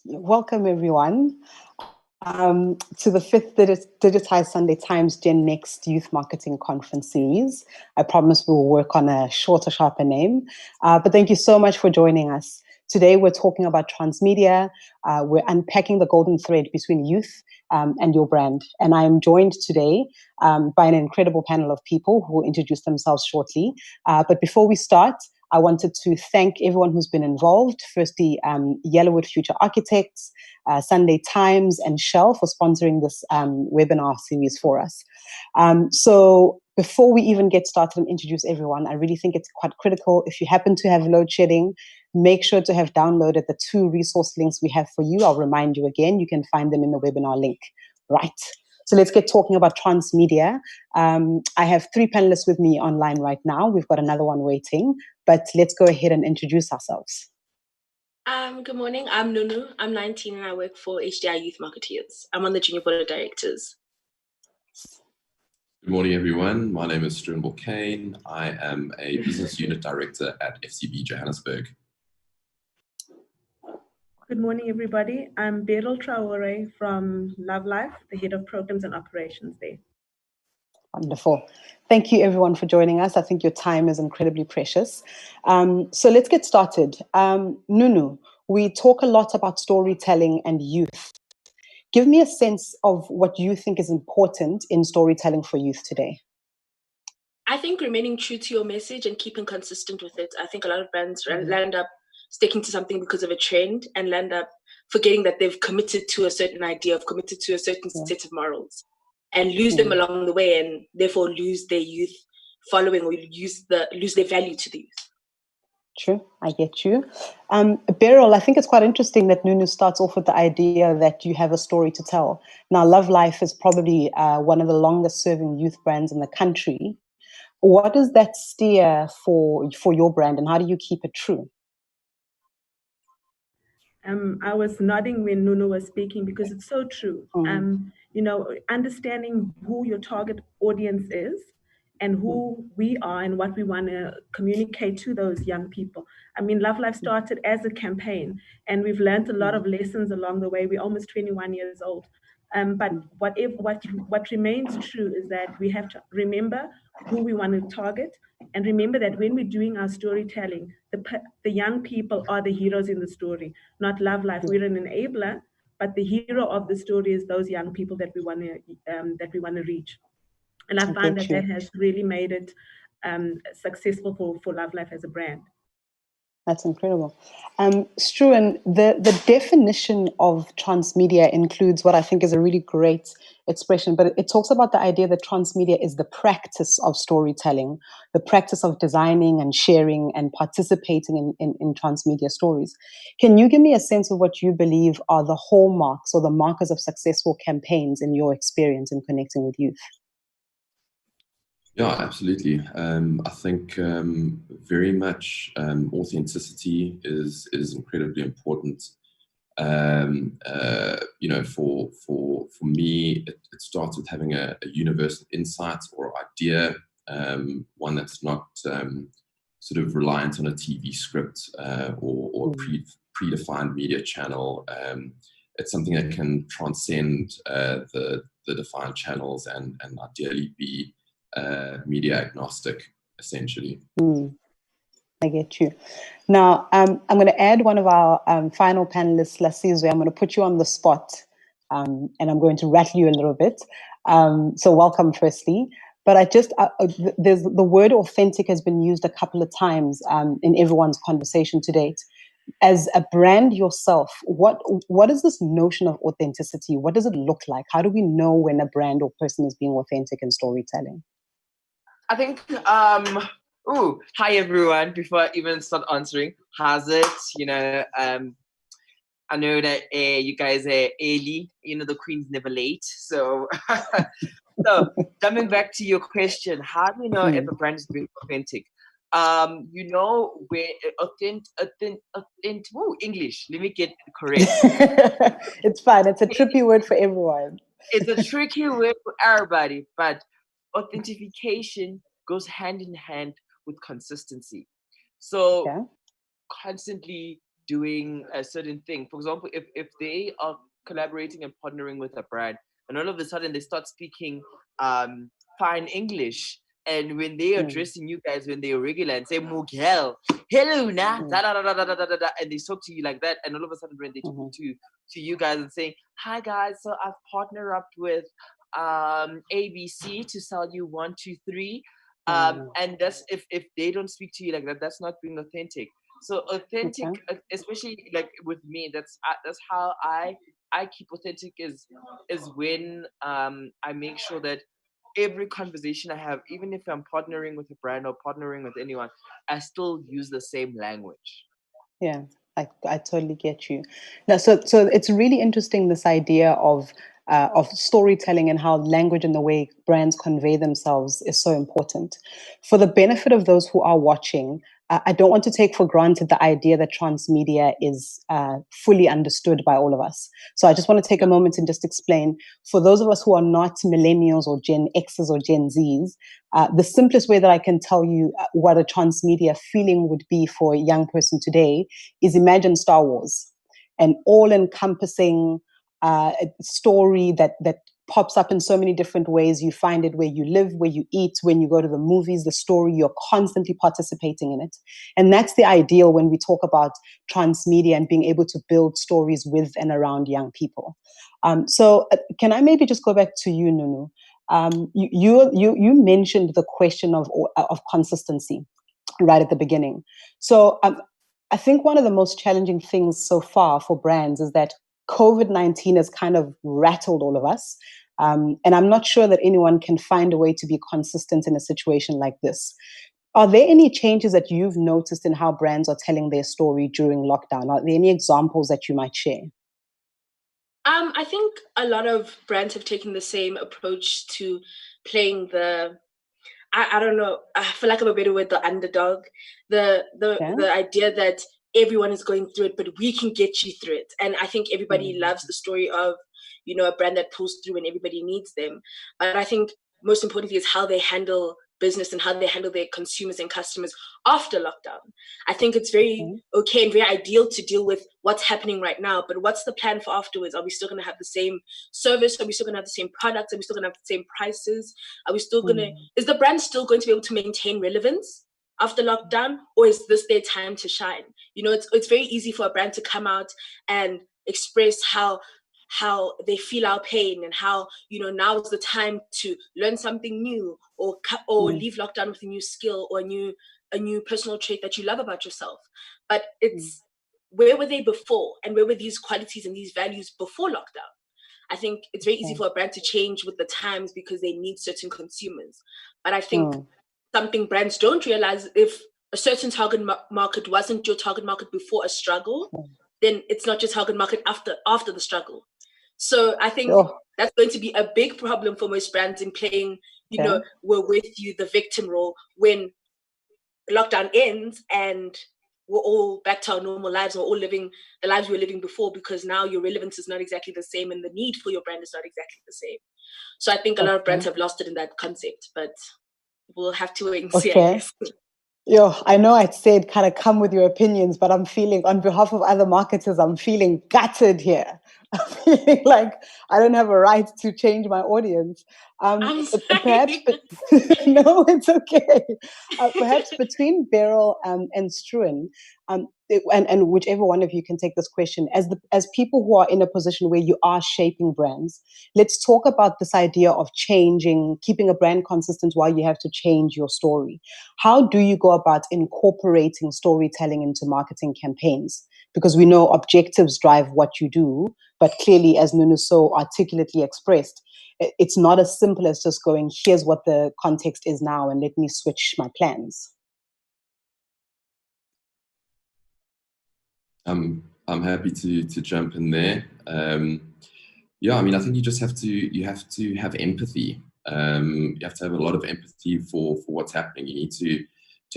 Welcome, everyone, to the fifth Digitized Sunday Times Gen Next Youth Marketing Conference series. I promise we'll work on a shorter, sharper name. But thank you so much for joining us. Today, we're talking about transmedia. We're unpacking the golden thread between youth and your brand. And I am joined today by an incredible panel of people who will introduce themselves shortly. But before we start, I wanted to thank everyone who's been involved. Firstly, Yellowwood Future Architects, Sunday Times, and Shell for sponsoring this webinar series for us. So before we even get started and introduce everyone, I really think it's quite critical. If you happen to have load shedding, make sure to have downloaded the 2 resource links we have for you. I'll remind you again, you can find them in the webinar link. Right. So let's get talking about transmedia. I have 3 panelists with me online right now. We've got another one waiting, but let's go ahead and introduce ourselves. Good morning. I'm Nunu. I'm 19 and I work for HDI Youth Marketeers. I'm on the Junior Board of Directors. Good morning, everyone. My name is Struan Kane. I am a Business Unit Director at FCB Johannesburg. Good morning, everybody. I'm Beryl Traore from Love Life, the Head of Programs and Operations there. Wonderful. Thank you, everyone, for joining us. I think your time is incredibly precious. So let's get started. Nunu, we talk a lot about storytelling and youth. Give me a sense of what you think is important in storytelling for youth today. I think remaining true to your message and keeping consistent with it. I think a lot of brands land up sticking to something because of a trend and land up forgetting that they've committed to a certain idea, have committed to a certain set of morals, and lose them along the way, and therefore lose their youth following or lose their value to the youth. True, I get you. Beryl, I think it's quite interesting that Nunu starts off with the idea that you have a story to tell. Now, Love Life is probably one of the longest serving youth brands in the country. What does that steer for your brand, and how do you keep it true? I was nodding when Nunu was speaking because it's so true. Understanding who your target audience is and who we are and what we want to communicate to those young people. I mean, Love Life started as a campaign and we've learned a lot of lessons along the way. We're almost 21 years old. But what remains true is that we have to remember who we want to target, and remember that when we're doing our storytelling, the young people are the heroes in the story, not Love Life. We're an enabler, but the hero of the story is those young people that we want to reach. And I find that has really made it successful for Love Life as a brand. That's incredible. Struan, the definition of transmedia includes what I think is a really great expression, but it talks about the idea that transmedia is the practice of storytelling, the practice of designing and sharing and participating in transmedia stories. Can you give me a sense of what you believe are the hallmarks or the markers of successful campaigns in your experience in connecting with youth? Yeah, absolutely. I think very much authenticity is incredibly important. For me, it starts with having a universal insight or idea, one that's not sort of reliant on a TV script or predefined media channel. It's something that can transcend the defined channels and ideally be media agnostic, essentially. I get you. Now, I'm going to add one of our final panelists, Lasizwe. I'm going to put you on the spot, and I'm going to rattle you a little bit. So welcome, firstly. But there's the word authentic has been used a couple of times in everyone's conversation to date. As a brand yourself, what is this notion of authenticity? What does it look like? How do we know when a brand or person is being authentic in storytelling? I think, hi everyone, before I even start answering, how's it? I know that you guys are early, the queen's never late. So, coming back to your question, how do we know if a brand is being authentic? Where English, let me get it correct. It's fine, it's a tricky word for everyone. It's a tricky word for everybody, but authentication goes hand in hand with consistency. So constantly doing a certain thing. For example, if they are collaborating and partnering with a brand, and all of a sudden they start speaking fine English, and when they are addressing you guys, when they're regular and say Mugel, hello na, da, da, da, da, da, da, da, da, and they talk to you like that, and all of a sudden when they talk to you guys and saying, hi guys, so I've partnered up with ABC to sell you 1, 2, 3. And that's if they don't speak to you like that, that's not being authentic. So authentic, especially like with me, that's how I keep authentic is when I make sure that every conversation I have, even if I'm partnering with a brand or partnering with anyone, I still use the same language. Yeah, I totally get you. Now, so it's really interesting, this idea of storytelling and how language and the way brands convey themselves is so important. For the benefit of those who are watching, I don't want to take for granted the idea that transmedia is fully understood by all of us. So I just want to take a moment and just explain, for those of us who are not millennials or Gen X's or Gen Z's, the simplest way that I can tell you what a transmedia feeling would be for a young person today is imagine Star Wars, an all-encompassing story that pops up in so many different ways. You find it where you live, where you eat, when you go to the movies, the story, you're constantly participating in it. And that's the ideal when we talk about transmedia and being able to build stories with and around young people. So can I maybe just go back to you, Nunu? You mentioned the question of consistency right at the beginning. So I think one of the most challenging things so far for brands is that COVID-19 has kind of rattled all of us. And I'm not sure that anyone can find a way to be consistent in a situation like this. Are there any changes that you've noticed in how brands are telling their story during lockdown? Are there any examples that you might share? I think a lot of brands have taken the same approach to playing the, I don't know, for lack of a better word, the underdog. The idea that everyone is going through it, but we can get you through it. And I think everybody loves the story of, a brand that pulls through when everybody needs them. But I think most importantly is how they handle business and how they handle their consumers and customers after lockdown. I think it's very okay and very ideal to deal with what's happening right now, but what's the plan for afterwards? Are we still going to have the same service? Are we still going to have the same products? Are we still going to have the same prices? Are we still going to, is the brand still going to be able to maintain relevance after lockdown, or is this their time to shine? It's very easy for a brand to come out and express how they feel our pain and how now is the time to learn something new or leave lockdown with a new skill or a new personal trait that you love about yourself. But it's where were they before, and where were these qualities and these values before lockdown? I think it's very easy for a brand to change with the times because they need certain consumers. But I think something brands don't realize, if a certain target market wasn't your target market before a struggle, then it's not your target market after the struggle. So I think that's going to be a big problem for most brands in playing, we're with you, the victim role, when lockdown ends and we're all back to our normal lives. We're all living the lives we were living before, because now your relevance is not exactly the same and the need for your brand is not exactly the same. So I think a lot of brands have lost it in that concept, but we'll have to wait and see, I guess. I know I said kind of come with your opinions, but I'm feeling, on behalf of other marketers, I'm feeling gutted here. I'm feeling like I don't have a right to change my audience. I'm sorry. Perhaps, no, it's okay. Perhaps between Beryl and Struan, and whichever one of you can take this question, as people who are in a position where you are shaping brands, let's talk about this idea of changing, keeping a brand consistent while you have to change your story. How do you go about incorporating storytelling into marketing campaigns? Because we know objectives drive what you do, but clearly, as Nunu so articulately expressed, it's not as simple as just going, here's what the context is now and let me switch my plans. I'm happy to jump in there. I mean, I think you just have to have empathy. You have to have a lot of empathy for what's happening. You need to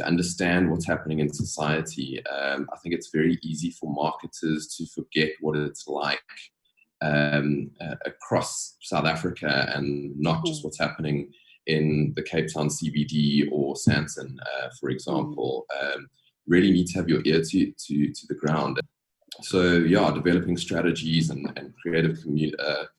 understand what's happening in society. I think it's very easy for marketers to forget what it's like across South Africa, and not just what's happening in the Cape Town CBD or Sandton, for example. Really need to have your ear to the ground. So yeah, developing strategies and creative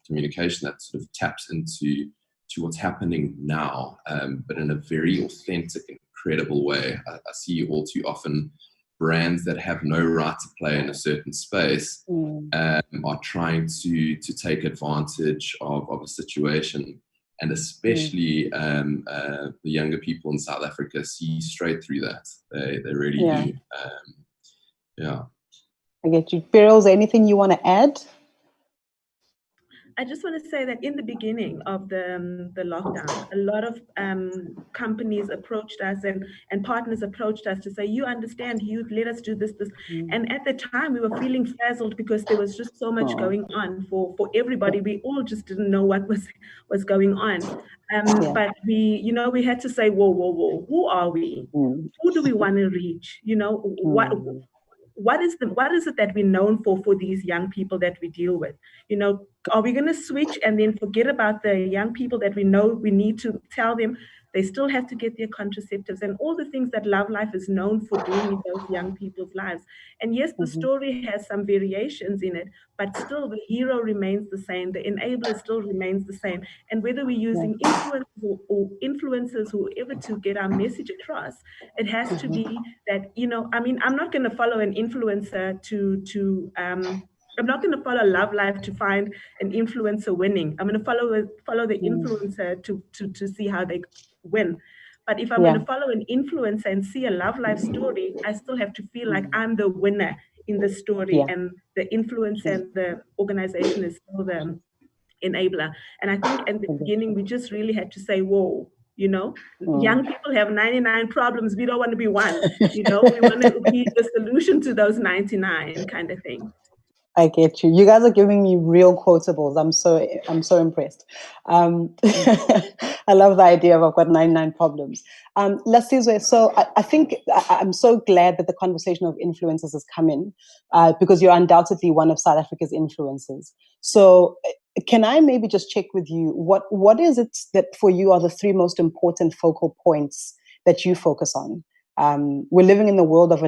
communication that sort of taps into what's happening now, but in a very authentic and credible way. I see all too often brands that have no right to play in a certain space are trying to take advantage of a situation, and especially the younger people in South Africa see straight through that. They really do. Yeah. I get you. Beryl, is there anything you want to add? I just want to say that in the beginning of the lockdown, a lot of companies approached us and partners approached us to say, you understand youth, let us do this. And at the time we were feeling frazzled because there was just so much going on for everybody. We all just didn't know what was going on. But we had to say, whoa, who are we? Who do we want to reach? What is it that we're known for these young people that we deal with? Are we going to switch and then forget about the young people that we know we need to tell them they still have to get their contraceptives and all the things that Love Life is known for doing in those young people's lives? And yes, the story has some variations in it, but still the hero remains the same. The enabler still remains the same. And whether we're using influencers or influencers, whoever, to get our message across, it has to be that, I'm not going to follow an influencer I'm not going to follow Love Life to find an influencer winning. I'm going to follow the influencer to see how they win. But if I'm going to follow an influencer and see a Love Life story, I still have to feel like I'm the winner in the story, and the influencer and the organization is still the enabler. And I think at the beginning, we just really had to say, whoa, young people have 99 problems. We don't want to be one. We want to be the solution to those 99 kind of thing. I get you. You guys are giving me real quotables. I'm so impressed. I love the idea of I've got 99 problems. Leslie, so I think I'm so glad that the conversation of influencers has come in because you're undoubtedly one of South Africa's influencers. So can I maybe just check with you, what is it that for you are the 3 most important focal points that you focus on? We're living in the world of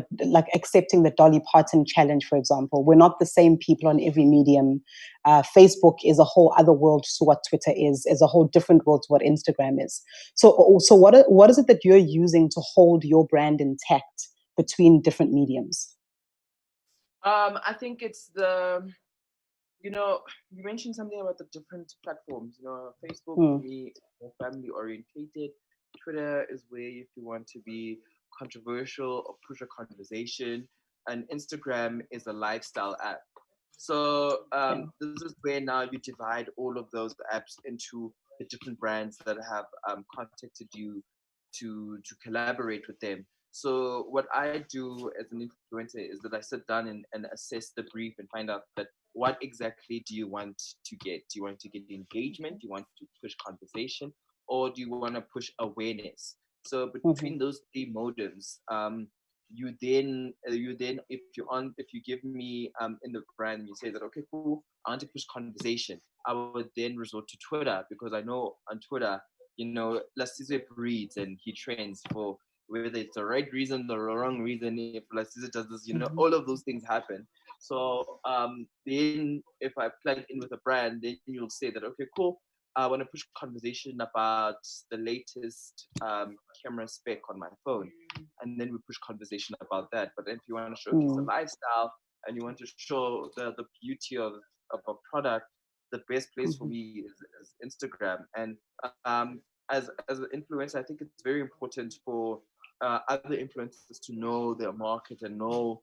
accepting the Dolly Parton challenge, for example. We're not the same people on every medium. Facebook is a whole other world to what Twitter is a whole different world to what Instagram is. So what is it that you're using to hold your brand intact between different mediums? I think it's you mentioned something about the different platforms. Facebook for me is more family orientated. Twitter is where if you want to be controversial or push a conversation, and Instagram is a lifestyle app. So this is where now you divide all of those apps into the different brands that have contacted you to collaborate with them. So what I do as an influencer is that I sit down and assess the brief and find out that what exactly do you want to get? Do you want to get engagement? Do you want to push conversation? Or do you want to push awareness? So between those 3 modems, you then if you give me in the brand, you say that, okay, cool, I want to push conversation, I would then resort to Twitter, because I know on Twitter, Lasizwe breeds and he trends for whether it's the right reason or the wrong reason. If Lasizwe does this, all of those things happen. So then if I plug in with a brand, then you'll say that, okay, cool, I want to push conversation about the latest camera spec on my phone, and then we push conversation about that. But if you want to showcase a lifestyle and you want to show the beauty of a product, the best place for me is Instagram. And as an influencer, I think it's very important for other influencers to know their market and know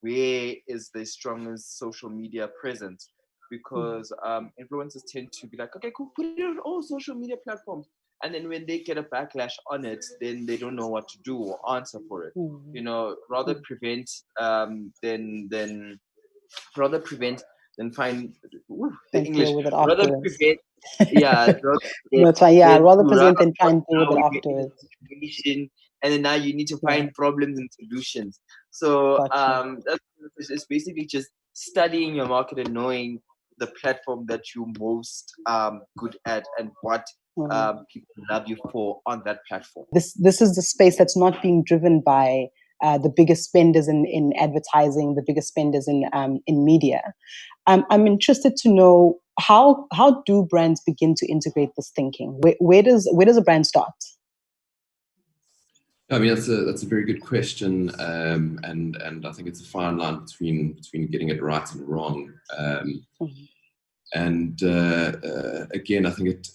where is the strongest social media presence. Because influencers tend to be like, okay, cool, put it on all social media platforms. And then when they get a backlash on it, then they don't know what to do or answer for it. Rather prevent than find the English. Rather prevent, rather present than try and deal with it afterwards. And then now you need to find problems and solutions. So it's basically just studying your market and knowing the platform that you're most good at and what people love you for on that platform. This is the space that's not being driven by the biggest spenders in advertising, the biggest spenders in media. I'm interested to know how do brands begin to integrate this thinking? Where does a brand start? I mean, that's a very good question, and I think it's a fine line between getting it right and wrong. And again, I think it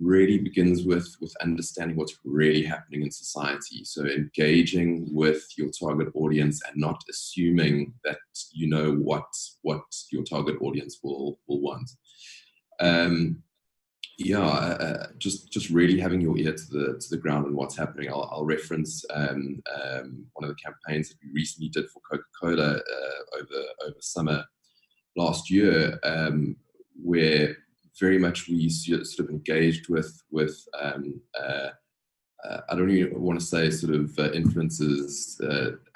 really begins with understanding what's really happening in society. So engaging with your target audience and not assuming that you know what your target audience will want. Just really having your ear to the ground on what's happening. I'll reference one of the campaigns that we recently did for Coca-Cola over summer last year, where very much we sort of engaged with I don't even want to say sort of influencers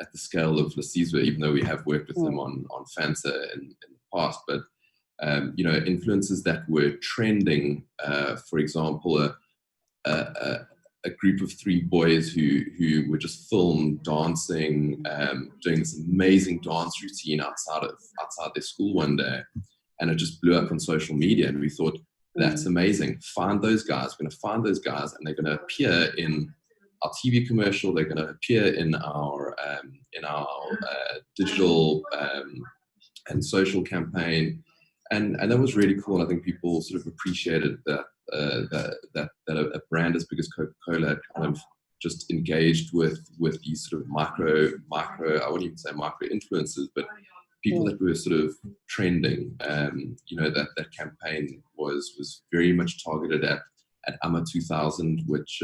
at the scale of Lasizwe, even though we have worked with them on Fanta in the past, but influencers that were trending, for example, a group of 3 boys who were just filmed dancing, doing this amazing dance routine outside their school one day, and it just blew up on social media. And we thought, that's amazing. Find those guys. We're going to find those guys, and they're going to appear in our TV commercial. They're going to appear in our digital and social campaign. And that was really cool. I think people sort of appreciated that a brand as big as Coca-Cola had kind of just engaged with these sort of micro, I wouldn't even say micro influencers, but people that were sort of trending. That campaign was very much targeted at AMA 2000, which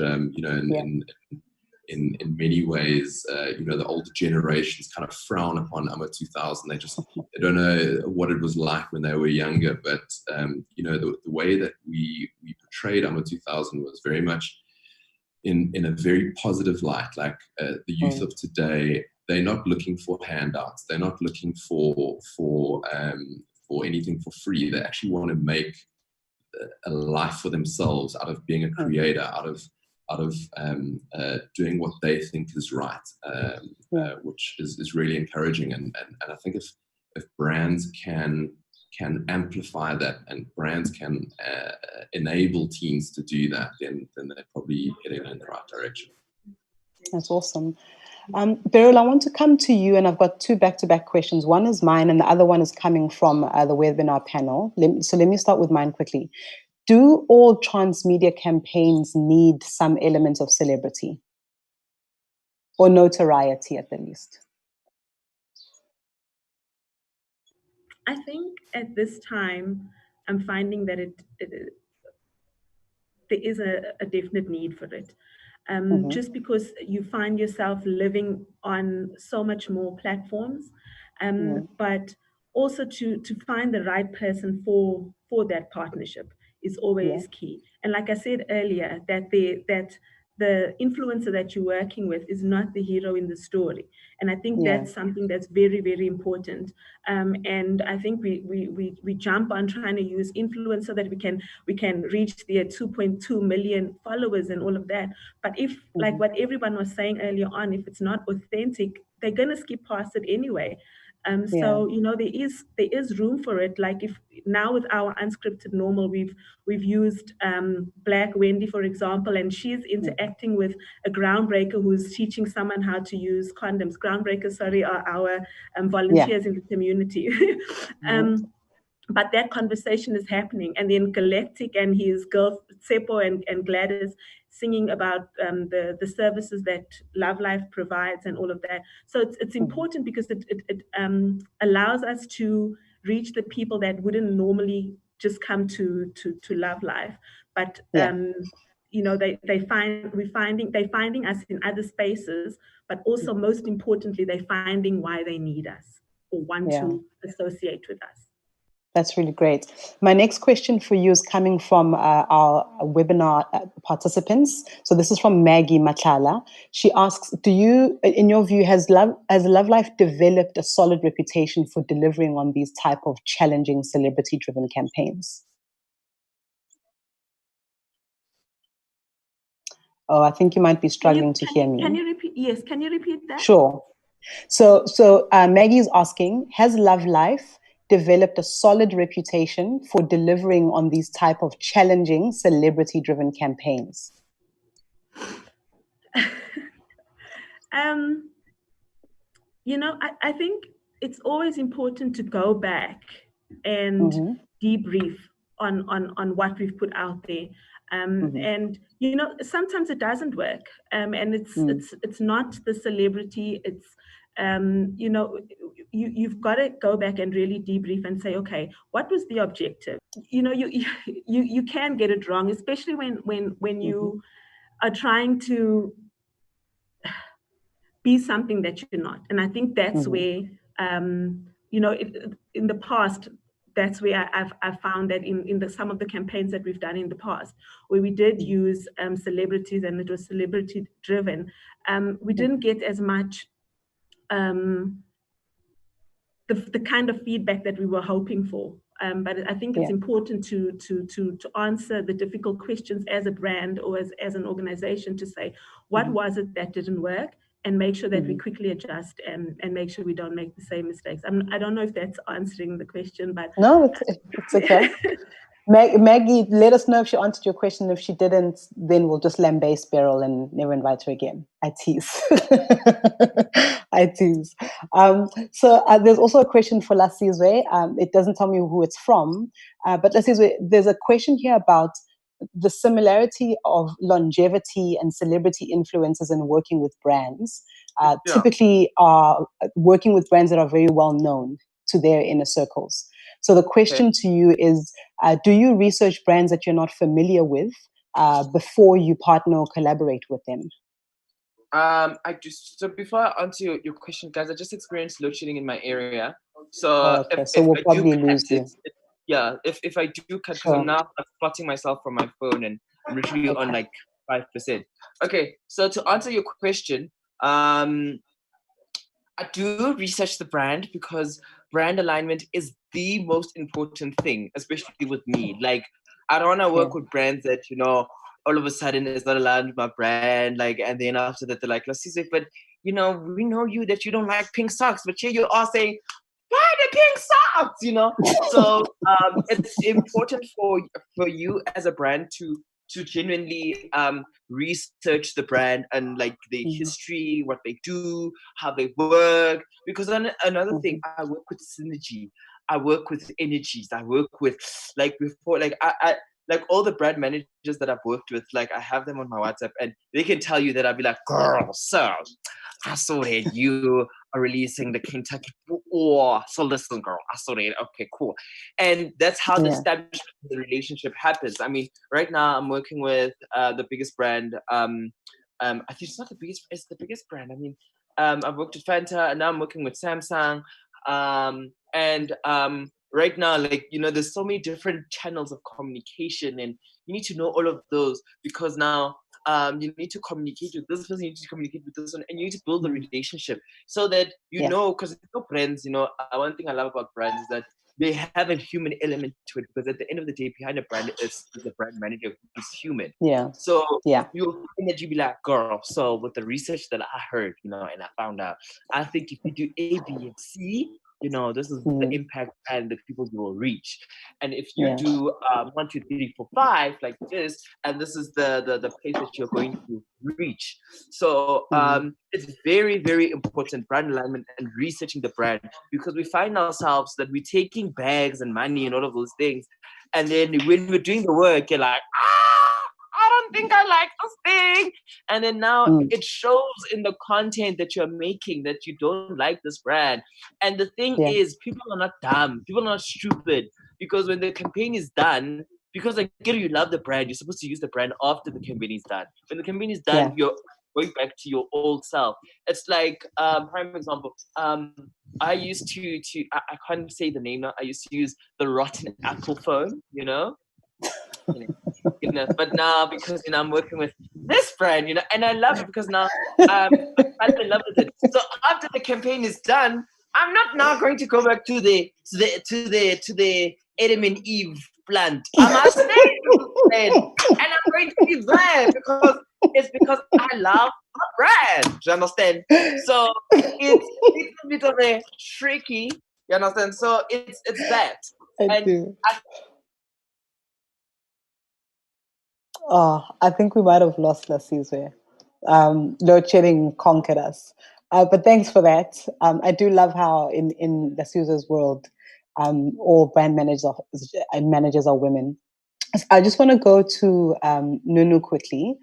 in many ways, the older generations kind of frown upon AMA 2000. They don't know what it was like when they were younger. But the way that we portrayed AMA 2000 was very much in a very positive light. Like the youth of today, they're not looking for handouts. They're not looking for anything for free. They actually want to make a life for themselves out of being a creator, out of doing what they think is right, which is really encouraging. And I think if brands can amplify that, and brands can enable teams to do that, then they're probably heading in the right direction. That's awesome. Beryl, I want to come to you, and I've got 2 back-to-back questions. One is mine, and the other one is coming from the webinar panel. So let me start with mine quickly. Do all transmedia campaigns need some element of celebrity or notoriety at the least? I think at this time, I'm finding that there is a definite need for it. Just because you find yourself living on so much more platforms, but also to find the right person for that partnership is always key. And like I said earlier, that the influencer that you're working with is not the hero in the story. And I think that's something that's very, very important. And I think we jump on trying to use influencer so that we can reach their 2.2 million followers and all of that. But if, like what everyone was saying earlier on, if it's not authentic, they're gonna skip past it anyway. So there is room for it. Like if now with our unscripted normal, we've used Black Wendy, for example, and she's interacting with a groundbreaker who's teaching someone how to use condoms. Groundbreakers, sorry, are our volunteers in the community. But that conversation is happening, and then Galactic and his girls Tsepo and Gladys singing about the services that Love Life provides and all of that. So it's important because it allows us to reach the people that wouldn't normally just come to Love Life, but they're finding us in other spaces, but also most importantly, they're finding why they need us or want to associate with us. That's really great. My next question for you is coming from our webinar participants. So this is from Maggie Matlala. She asks, do you, in your view, has Love Life developed a solid reputation for delivering on these type of challenging celebrity-driven campaigns? Oh, I think you might be struggling to hear me. Can you repeat? Yes, can you repeat that? Sure. So Maggie's asking, has Love Life developed a solid reputation for delivering on these type of challenging celebrity-driven campaigns? I think it's always important to go back and debrief on what we've put out there. And sometimes it doesn't work, and it's not the celebrity. It's you've got to go back and really debrief and say, okay, what was the objective? You can get it wrong, especially when you are trying to be something that you're not. And I think that's where in the past, that's where I've found that in some of the campaigns that we've done in the past, where we did use celebrities and it was celebrity driven, we didn't get as much the kind of feedback that we were hoping for. But I think it's important to answer the difficult questions as a brand or as an organization, to say, what was it that didn't work, and make sure that we quickly adjust and make sure we don't make the same mistakes. I don't know if that's answering the question, but no, it's okay. Maggie, let us know if she answered your question. If she didn't, then we'll just lambaste Beryl and never invite her again. I tease. I tease. So there's also a question for Lasizwe. It doesn't tell me who it's from, but Lasizwe, there's a question here about the similarity of longevity and celebrity influences in working with brands. Typically are working with brands that are very well known to their inner circles. So the question to you is, do you research brands that you're not familiar with before you partner or collaborate with them? So before I answer your question, guys, I just experienced load shedding in my area. So so we'll probably lose you. If I do cut, because I'm now plotting myself from my phone and I'm literally on like 5%. Okay, so to answer your question, I do research the brand, because brand alignment is the most important thing, especially with me. Like, I don't want to work with brands that, all of a sudden it's not aligned with my brand, like, and then after that they're like, let's see, but we know you that you don't like pink socks, but here you are saying, why the pink socks? So it's important for you as a brand to genuinely research the brand and like the history, what they do, how they work. Because another thing, I work with synergy, I work with energies, I work with I like all the brand managers that I've worked with, like I have them on my WhatsApp, and they can tell you that I'll be like, girl, so I saw that you are releasing the Kentucky. So listen, girl, I saw that. Okay, cool. And that's how the establishment of the relationship happens. I mean, right now I'm working with the biggest brand. I think it's not the biggest, it's the biggest brand. I mean, I've worked with Fanta, and now I'm working with Samsung. Right now, like, there's so many different channels of communication, and you need to know all of those, because now you need to communicate with this person, you need to communicate with this one, and you need to build a relationship so that because brands, one thing I love about brands is that they have a human element to it, because at the end of the day, behind a brand is the brand manager who's human. So you'll find that you'll be like, girl, so with the research that I heard, and I found out, I think if you do A, B, and C, this is the impact and the people you will reach. And if you do 1, 2, 3, 4, 5 like this, and this is the place that you're going to reach. So it's very, very important, brand alignment and researching the brand, because we find ourselves that we're taking bags and money and all of those things, and then when we're doing the work, you're like, I don't think I like this thing. And then now it shows in the content that you're making that you don't like this brand. And the thing is, people are not dumb. People are not stupid. Because when the campaign is done, because like, you love the brand, you're supposed to use the brand after the campaign is done. When the campaign is done, you're going back to your old self. It's like, prime example, I used to I can't say the name now. I used to use the rotten apple phone, but now, because I'm working with this brand, and I love it, because now I'm in love with it. So after the campaign is done, I'm not now going to go back to the Adam and Eve plant. I'm staying, and I'm going to be there, because it's because I love my brand. Do you understand? So it's a bit of a tricky. You understand? So it's that. I do. I think we might have lost Lasizwe. Load shedding conquered us. But thanks for that. I do love how in Lasizwe's world, all brand managers are women. I just want to go to Nunu quickly.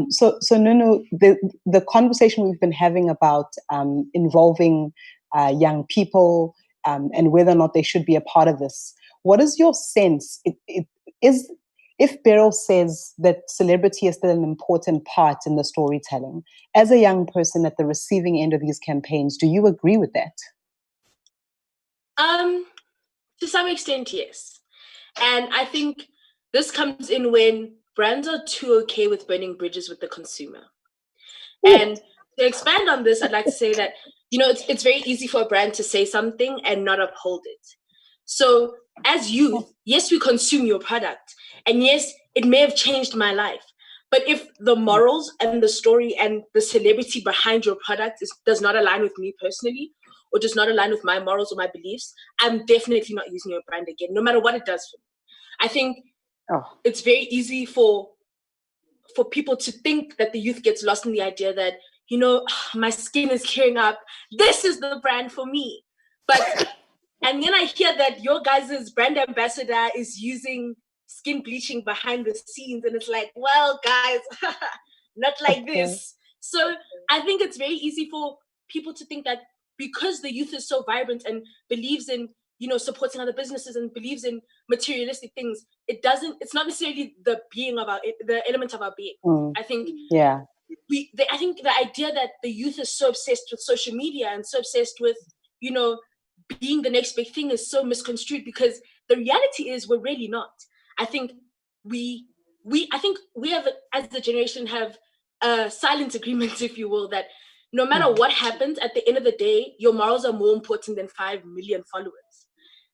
So Nunu, the conversation we've been having about involving young people and whether or not they should be a part of this. What is your sense? If Beryl says that celebrity is still an important part in the storytelling, as a young person at the receiving end of these campaigns, do you agree with that? To some extent, yes. And I think this comes in when brands are too okay with burning bridges with the consumer. Ooh. And to expand on this, I'd like to say that, it's very easy for a brand to say something and not uphold it. So as youth, yes, we consume your product. And yes, it may have changed my life. But if the morals and the story and the celebrity behind your product does not align with me personally, or does not align with my morals or my beliefs, I'm definitely not using your brand again, no matter what it does for me. I think it's very easy for people to think that the youth gets lost in the idea that, my skin is clearing up. This is the brand for me. But, and then I hear that your guys' brand ambassador is using skin bleaching behind the scenes. And it's like, well, guys, not like this. So I think it's very easy for people to think that because the youth is so vibrant and believes in, supporting other businesses and believes in materialistic things, it's not necessarily the element of our being. I think, I think the idea that the youth is so obsessed with social media and so obsessed with, being the next big thing is so misconstrued, because the reality is we're really not. I think we have, as the generation, have a silent agreement, if you will, that no matter what happens, at the end of the day, your morals are more important than 5 million followers.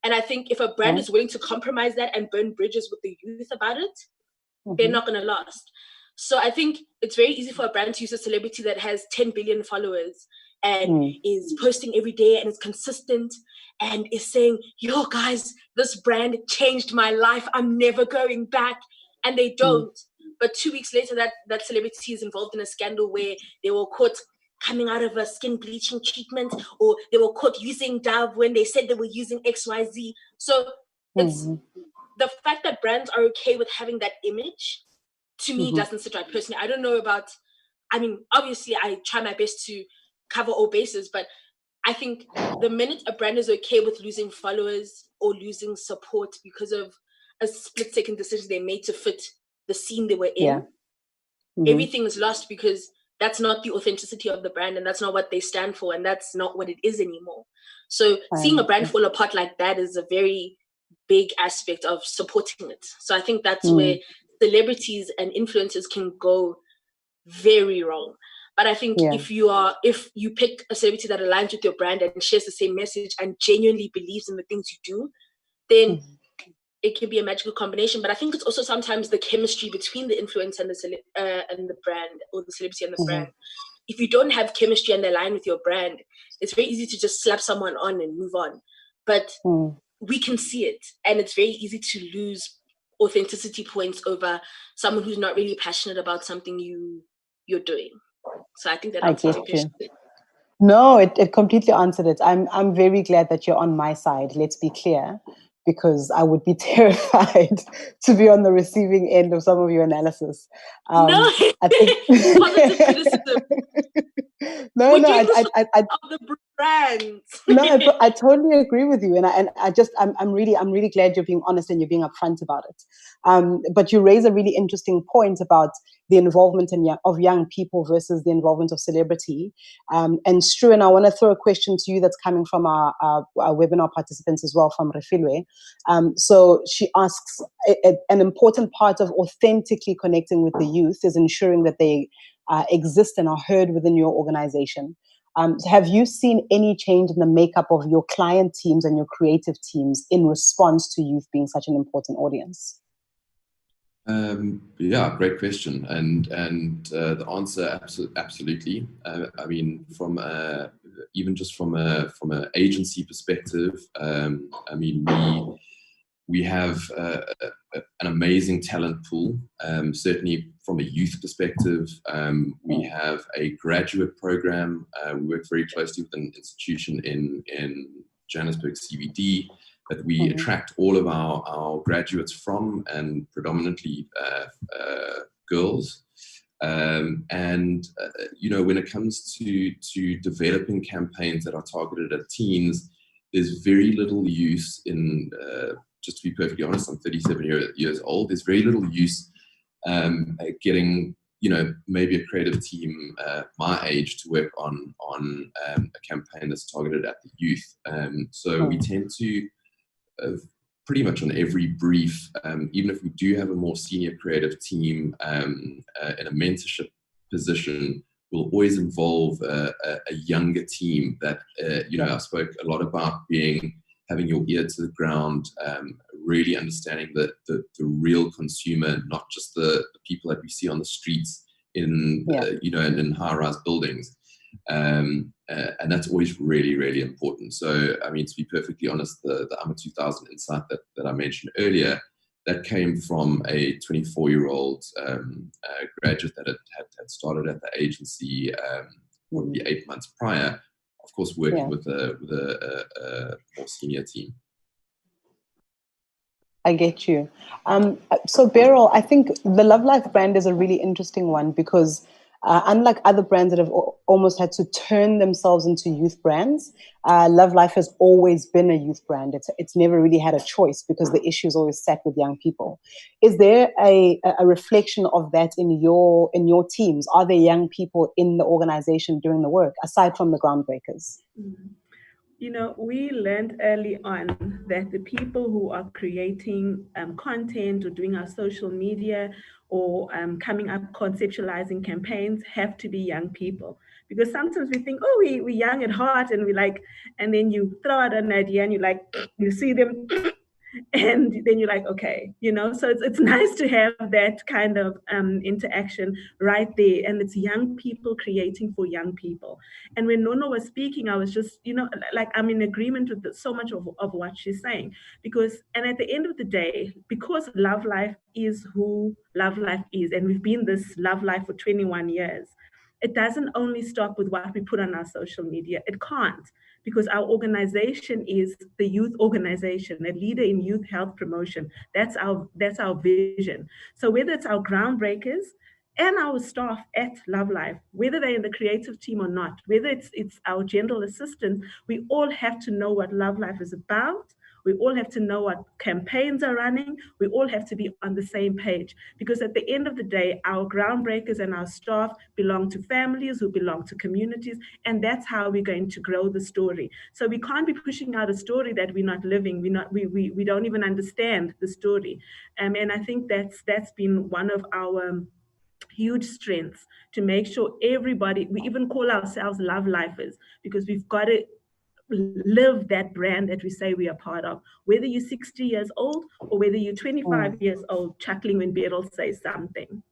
And I think if a brand is willing to compromise that and burn bridges with the youth about it, they're not going to last. So I think it's very easy for a brand to use a celebrity that has 10 billion followers and is posting every day and is consistent and is saying, yo, guys, this brand changed my life. I'm never going back. And they don't. But 2 weeks later, that celebrity is involved in a scandal where they were caught coming out of a skin bleaching treatment, or they were caught using Dove when they said they were using XYZ. So it's the fact that brands are okay with having that image, to me, doesn't sit right personally. I don't know about, obviously I try my best to cover all bases, but I think the minute a brand is okay with losing followers or losing support because of a split-second decision they made to fit the scene they were in, everything is lost, because that's not the authenticity of the brand, and that's not what they stand for, and that's not what it is anymore. So seeing a brand fall apart like that is a very big aspect of supporting it. So I think that's where celebrities and influencers can go very wrong. But I think if you pick a celebrity that aligns with your brand and shares the same message and genuinely believes in the things you do, then it can be a magical combination. But I think it's also sometimes the chemistry between the influencer and the brand, or the celebrity and the brand. If you don't have chemistry and they align with your brand, it's very easy to just slap someone on and move on. But we can see it, and it's very easy to lose authenticity points over someone who's not really passionate about something you're doing. So I think that answers your question. No, it completely answered it. I'm very glad that you're on my side. Let's be clear, because I would be terrified to be on the receiving end of some of your analysis. No, I think positive criticism. No, of the brands. No, I totally agree with you, and I'm really glad you're being honest and you're being upfront about it. But you raise a really interesting point about the involvement of young people versus the involvement of celebrity. And Stu, and I want to throw a question to you that's coming from our webinar participants as well, from Refilwe. So she asks, an important part of authentically connecting with the youth is ensuring that they exist and are heard within your organization. Have you seen any change in the makeup of your client teams and your creative teams in response to youth being such an important audience? Yeah, great question, and the answer absolutely. I mean, from even just from an agency perspective, I mean we have an amazing talent pool. Certainly from a youth perspective, we have a graduate program. We work very closely with an institution in Johannesburg CBD that we attract all of our graduates from, and predominantly girls. You know, when it comes to developing campaigns that are targeted at teens, there's very little use in, just to be perfectly honest, I'm 37 years old, there's very little use getting, you know, maybe a creative team my age to work on a campaign that's targeted at the youth. So we tend to pretty much on every brief, even if we do have a more senior creative team in a mentorship position, we'll always involve a younger team that, you know, I spoke a lot about having your ear to the ground, really understanding the real consumer, not just the people that we see on the streets in, you know, in high-rise buildings. And that's always really, really important. So, I mean, to be perfectly honest, the AMA 2000 insight that I mentioned earlier, that came from a 24-year-old graduate that had started at the agency probably 8 months prior, of course, working with a more senior team. I get you. So Beryl, I think the Love Life brand is a really interesting one because unlike other brands that have almost had to turn themselves into youth brands, Love Life has always been a youth brand. It's never really had a choice because the issue is always sat with young people. Is there a reflection of that in your teams? Are there young people in the organization doing the work aside from the groundbreakers? You know, we learned early on that the people who are creating content or doing our social media or coming up conceptualizing campaigns have to be young people. Because sometimes we think, oh, we're young at heart, and we like, and then you throw out an idea and you see them and then you're like, okay, you know, so it's nice to have that kind of interaction right there. And it's young people creating for young people. And when Nono was speaking, I was just, you know, like I'm in agreement with so much of what she's saying. And at the end of the day, because Love Life is who Love Life is, and we've been this Love Life for 21 years, it doesn't only stop with what we put on our social media. It can't, because our organization is the youth organization, a leader in youth health promotion. That's our vision. So whether it's our groundbreakers and our staff at Love Life, whether they're in the creative team or not, whether it's our general assistant, we all have to know what Love Life is about. We all have to know what campaigns are running. We all have to be on the same page, because at the end of the day, our groundbreakers and our staff belong to families who belong to communities, and that's how we're going to grow the story. So we can't be pushing out a story that we're not living. We don't even understand the story. And I think that's been one of our huge strengths, to make sure everybody, we even call ourselves Love Lifers, because we've got to live that brand that we say we are part of, whether you're 60 years old or whether you're 25 years old, chuckling when Beryl says something.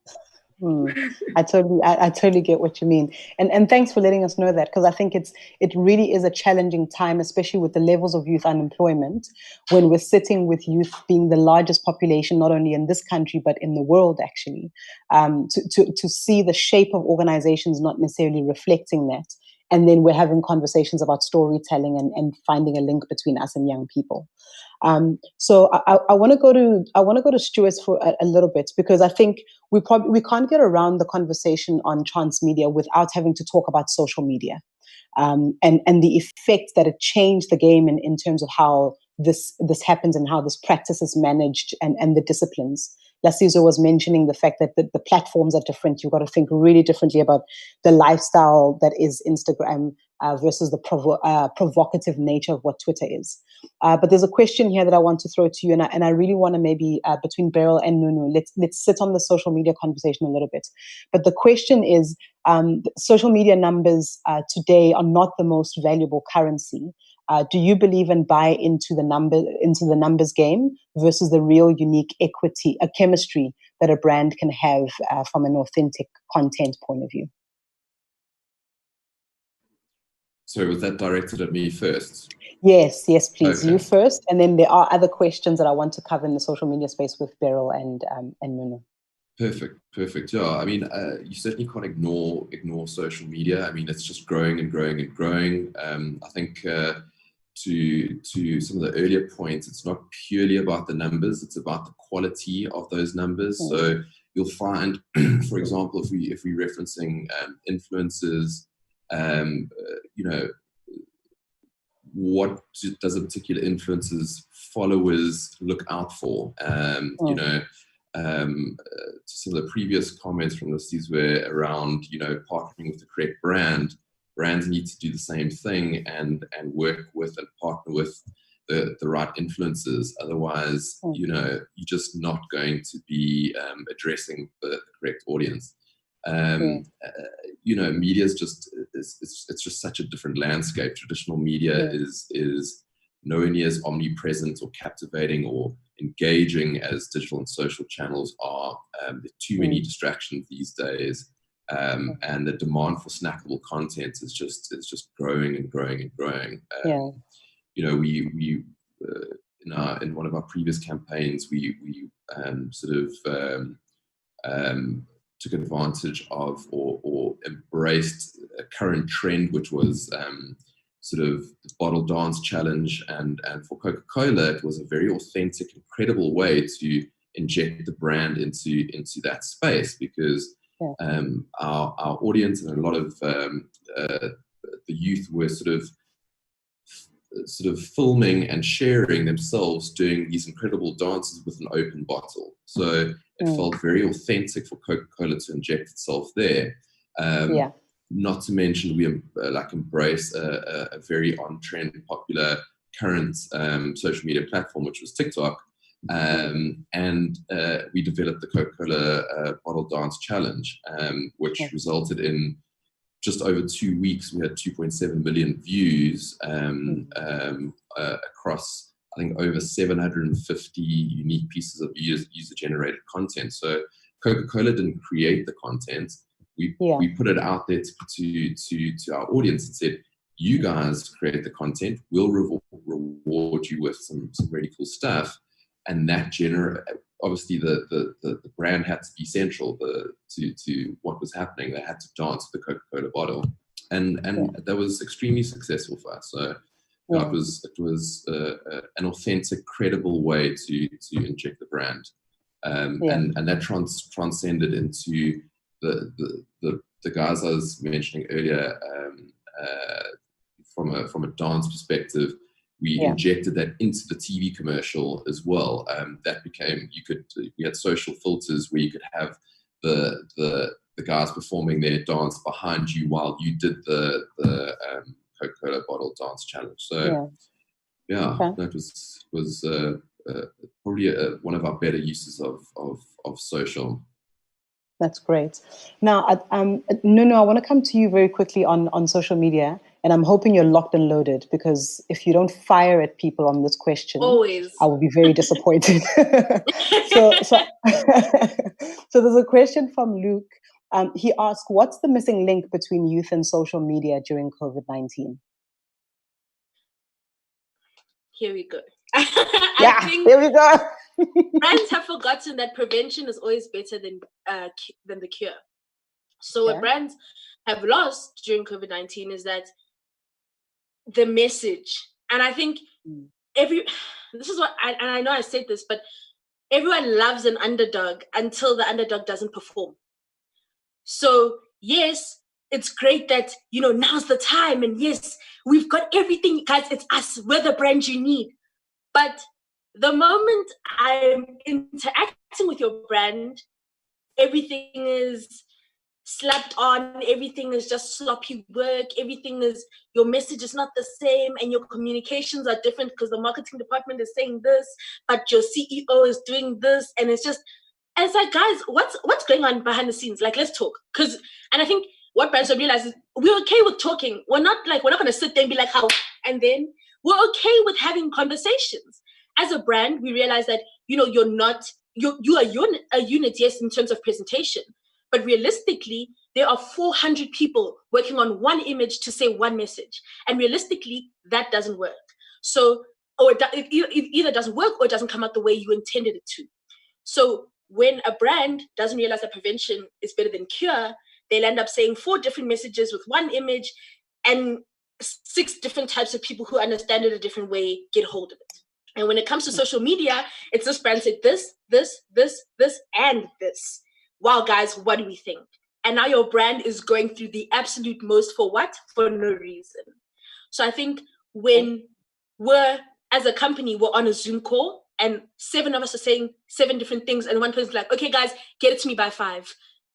I totally get what you mean, and thanks for letting us know that, because I think it really is a challenging time, especially with the levels of youth unemployment, when we're sitting with youth being the largest population not only in this country but in the world, actually, to see the shape of organizations not necessarily reflecting that, and then we're having conversations about storytelling and finding a link between us and young people. So I want to go to Stuart for a little bit, because I think we can't get around the conversation on transmedia without having to talk about social media, and the effect that it changed the game in terms of how this happens and how this practice is managed and the disciplines. Lasizo was mentioning the fact that the platforms are different. You've got to think really differently about the lifestyle that is Instagram versus the provocative nature of what Twitter is. But there's a question here that I want to throw to you, and I really want to maybe between Beryl and Nunu, let's sit on the social media conversation a little bit. But the question is, social media numbers today are not the most valuable currency. Do you believe and buy into the numbers game versus the real unique equity, chemistry that a brand can have from an authentic content point of view? So was that directed at me first? Yes, please. Okay. You first, and then there are other questions that I want to cover in the social media space with Beryl and Nuno. Perfect. Yeah, I mean, you certainly can't ignore social media. I mean, it's just growing and growing and growing. I think to some of the earlier points, it's not purely about the numbers; it's about the quality of those numbers. So you'll find, for example, if we're referencing influencers, you know, what does a particular influencer's followers look out for? You know, some of the previous comments from these were around, you know, partnering with the correct brand. Brands need to do the same thing and work with and partner with the right influencers. Otherwise, you know, you're just not going to be addressing the correct audience. You know, media is just it's just such a different landscape. Traditional media is nowhere near as omnipresent or captivating or engaging as digital and social channels are. There are too many distractions these days, and the demand for snackable content is just growing and growing and growing. You know, we in one of our previous campaigns, we sort of took advantage of or embraced a current trend, which was sort of the bottle dance challenge. And for Coca-Cola, it was a very authentic, incredible way to inject the brand into that space, because our audience and a lot of the youth were sort of filming and sharing themselves doing these incredible dances with an open bottle. So it felt very authentic for Coca-Cola to inject itself there. Not to mention we embrace a very on-trend, popular current social media platform, which was TikTok. And we developed the Coca-Cola Bottle Dance Challenge, which resulted in just over 2 weeks, we had 2.7 million views across, I think, over 750 unique pieces of user-generated content. So Coca-Cola didn't create the content. We put it out there to our audience and said, you guys create the content, we'll reward you with some really cool stuff. And that obviously the brand had to be central to what was happening. They had to dance with the Coca-Cola bottle, and that was extremely successful for us. So it was an authentic, credible way to inject the brand, and that transcended into the guys I was mentioning earlier. From a dance perspective, we injected that into the TV commercial as well. That became, we had social filters where you could have the guys performing their dance behind you while you did the Coca-Cola bottle dance challenge. So that was probably one of our better uses of social. That's great. Now, Nuno, I want to come to you very quickly on social media, and I'm hoping you're locked and loaded, because if you don't fire at people on this question, always, I will be very disappointed. So there's a question from Luke. He asked, what's the missing link between youth and social media during COVID-19? Here we go. Here we go. Brands have forgotten that prevention is always better than the cure. So what brands have lost during COVID-19 is that the message. And I think this is what I know I said this, but everyone loves an underdog until the underdog doesn't perform. So yes, it's great that, now's the time, and yes, we've got everything, guys, it's us, we're the brand you need. But the moment I'm interacting with your brand, everything is slapped on, everything is just sloppy work, your message is not the same, and your communications are different because the marketing department is saying this, but your CEO is doing this, and it's like, guys, what's going on behind the scenes? Like, let's talk. And I think what brands will realize is we're okay with talking. We're not going to sit there and be like, how, and then we're okay with having conversations. As a brand, we realize that, you're not you are a unit, yes, in terms of presentation, but realistically, there are 400 people working on one image to say one message. And realistically, that doesn't work. So, or it either doesn't work or it doesn't come out the way you intended it to. So when a brand doesn't realize that prevention is better than cure, they'll end up saying 4 different messages with one image, and 6 different types of people who understand it a different way get hold of it. And when it comes to social media, it's this brand said this, and this. Wow, guys, what do we think? And now your brand is going through the absolute most for what? For no reason. So I think when we're, as a company, we're on a Zoom call and 7 of us are saying 7 different things, and one person's like, okay, guys, get it to me by 5.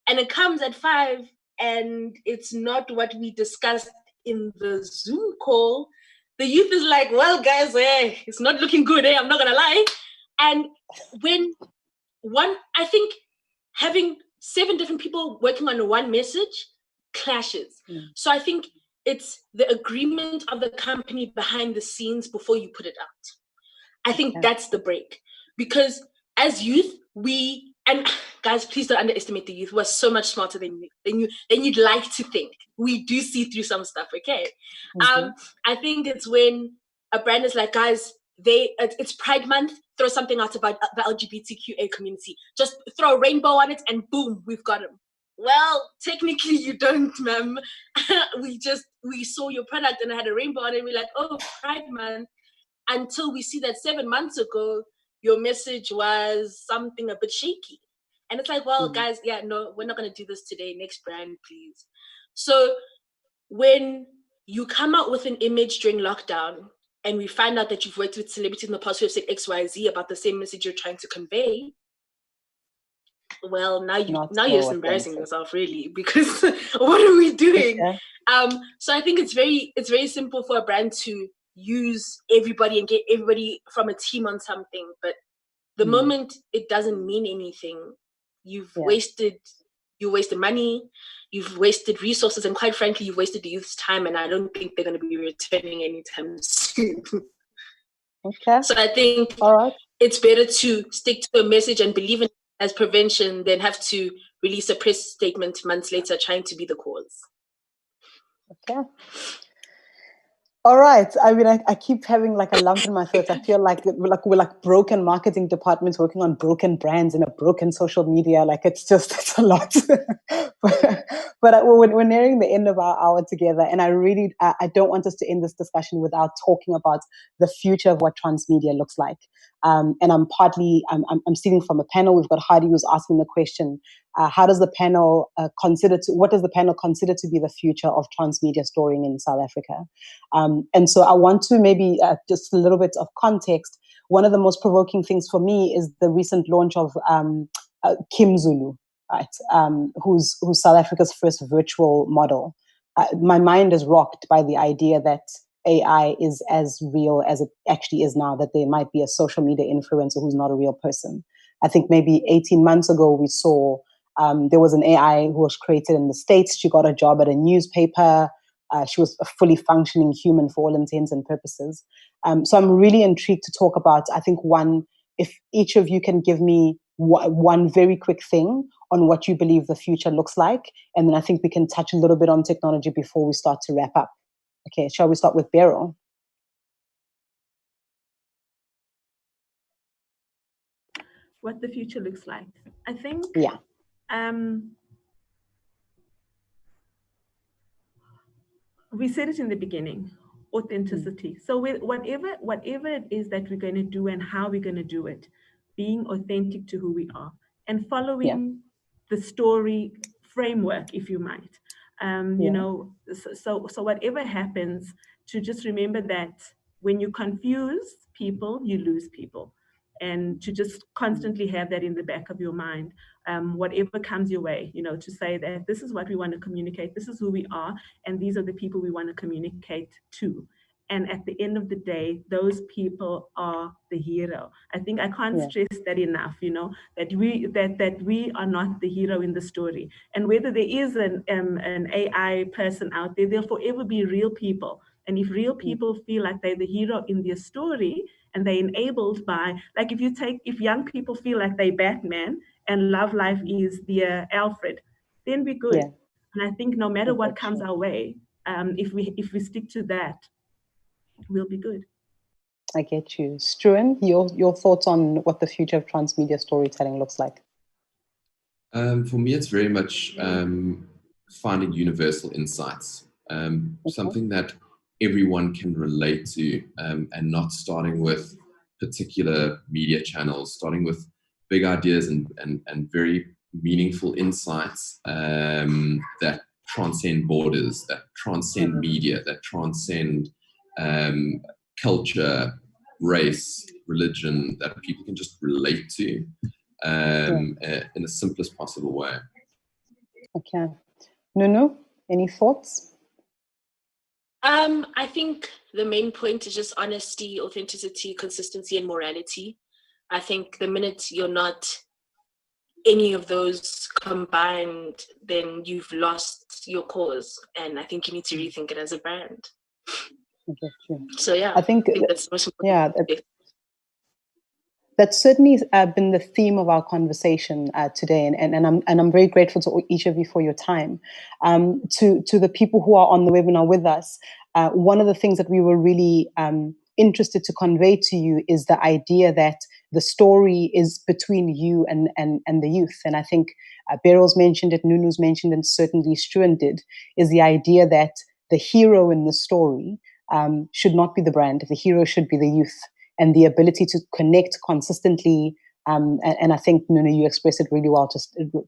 And it comes at 5 and it's not what we discussed in the Zoom call. The youth is like, well, guys, it's not looking good, I'm not gonna lie. And when I think having 7 different people working on one message clashes. So I think it's the agreement of the company behind the scenes before you put it out. I think that's the break. Because as youth, and guys, please don't underestimate the youth. We're so much smarter than you'd like to think. We do see through some stuff, okay? I think it's when a brand is like, guys, it's Pride Month, throw something out about the LGBTQA community. Just throw a rainbow on it and boom, we've got them. Well, technically you don't, ma'am. we saw your product and it had a rainbow on it and we're like, oh, Pride Month. Until we see that 7 months ago, your message was something a bit shaky. And it's like, well, guys, no, we're not going to do this today. Next brand, please. So when you come out with an image during lockdown and we find out that you've worked with celebrities in the past who have said X, Y, Z about the same message you're trying to convey, well, now you're just embarrassing yourself, really, because what are we doing? So I think it's very simple for a brand to use everybody and get everybody from a team on something, but the moment it doesn't mean anything, you've wasted money, you've wasted resources, and quite frankly, you've wasted the youth's time, and I don't think they're going to be returning anytime soon. Okay. So I think it's better to stick to a message and believe in it as prevention than have to release a press statement months later trying to be the cause. Okay. All right. I mean, I keep having like a lump in my throat. I feel like we're like broken marketing departments working on broken brands and a broken social media. Like it's a lot. but we're nearing the end of our hour together, and I don't want us to end this discussion without talking about the future of what transmedia looks like. And I'm sitting from a panel. We've got Heidi who's asking the question: what does the panel consider to be the future of transmedia storying in South Africa? And so I want to maybe just a little bit of context. One of the most provoking things for me is the recent launch of Kim Zulu, right? Who's South Africa's first virtual model. My mind is rocked by the idea that AI is as real as it actually is now, that there might be a social media influencer who's not a real person. I think maybe 18 months ago we saw there was an AI who was created in the States. She got a job at a newspaper. She was a fully functioning human for all intents and purposes. So I'm really intrigued to talk about, I think, if each of you can give me one very quick thing on what you believe the future looks like. And then I think we can touch a little bit on technology before we start to wrap up. Okay, shall we start with Beryl? What the future looks like. I think we said it in the beginning, authenticity. So whatever it is that we're going to do and how we're going to do it, being authentic to who we are and following the story framework, if you might. You know, so whatever happens, to just remember that when you confuse people, you lose people. And to just constantly have that in the back of your mind, whatever comes your way, you know, to say that this is what we want to communicate, this is who we are, and these are the people we want to communicate to. And at the end of the day, those people are the hero. I think I can't stress that enough, you know, that we are not the hero in the story. And whether there is an AI person out there, there'll forever be real people. And if real people feel like they're the hero in their story and they're enabled by, like if young people feel like they're Batman and Love Life is their Alfred, then we're good. Yeah. And I think no matter what comes Sure. our way, if we stick to that, we'll be good. I get you. Struan, your thoughts on what the future of transmedia storytelling looks like? For me, it's very much finding universal insights, something that everyone can relate to, and not starting with particular media channels, starting with big ideas and very meaningful insights that transcend borders, that transcend media, that transcend culture, race, religion, that people can just relate to in the simplest possible way. Okay. Nunu, any thoughts? I think the main point is just honesty, authenticity, consistency, and morality. I think the minute you're not any of those combined, then you've lost your cause. And I think you need to rethink it as a brand. I get you. So yeah, I think that's the most important. That's certainly been the theme of our conversation today, and I'm very grateful to each of you for your time. To the people who are on the webinar with us, one of the things that we were really interested to convey to you is the idea that the story is between you and the youth. And I think Beryl's mentioned it, Nunu's mentioned, and certainly Struan did, is the idea that the hero in the story should not be the brand. The hero should be the youth, and the ability to connect consistently. And I think, Nunu, you expressed it really well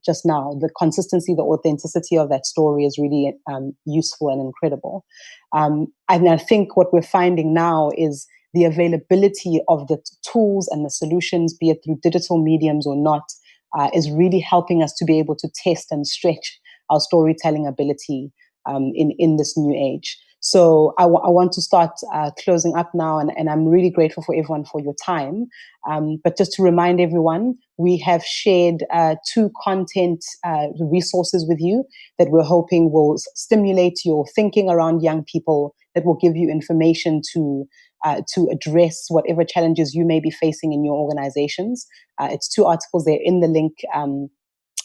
just now. The consistency, the authenticity of that story is really useful and incredible. And I think what we're finding now is the availability of the tools and the solutions, be it through digital mediums or not, is really helping us to be able to test and stretch our storytelling ability in this new age. So I want to start closing up now, and I'm really grateful for everyone for your time. But just to remind everyone, we have shared 2 content resources with you that we're hoping will stimulate your thinking around young people, that will give you information to address whatever challenges you may be facing in your organizations. It's 2 articles. They're in the link.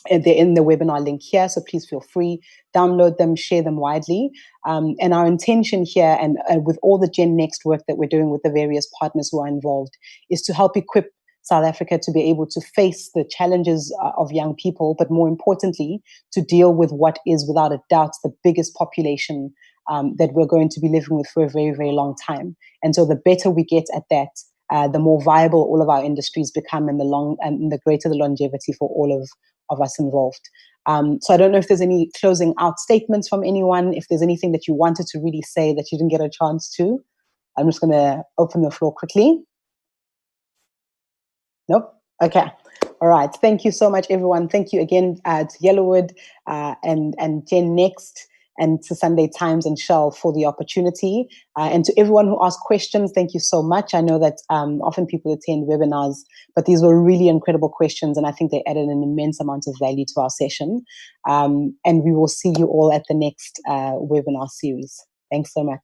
They're in the webinar link here, so please feel free, download them, share them widely. And our intention here, and with all the Gen Next work that we're doing with the various partners who are involved, is to help equip South Africa to be able to face the challenges of young people, but more importantly, to deal with what is without a doubt the biggest population that we're going to be living with for a very, very long time. And so the better we get at that, the more viable all of our industries become, and the greater the longevity for all of us involved. So I don't know if there's any closing out statements from anyone, if there's anything that you wanted to really say that you didn't get a chance to. I'm just going to open the floor quickly. Nope. Okay. All right. Thank you so much, everyone. Thank you again to Yellowwood and Gen Next, and to Sunday Times and Shell for the opportunity. And to everyone who asked questions, thank you so much. I know that often people attend webinars, but these were really incredible questions, and I think they added an immense amount of value to our session. And we will see you all at the next webinar series. Thanks so much.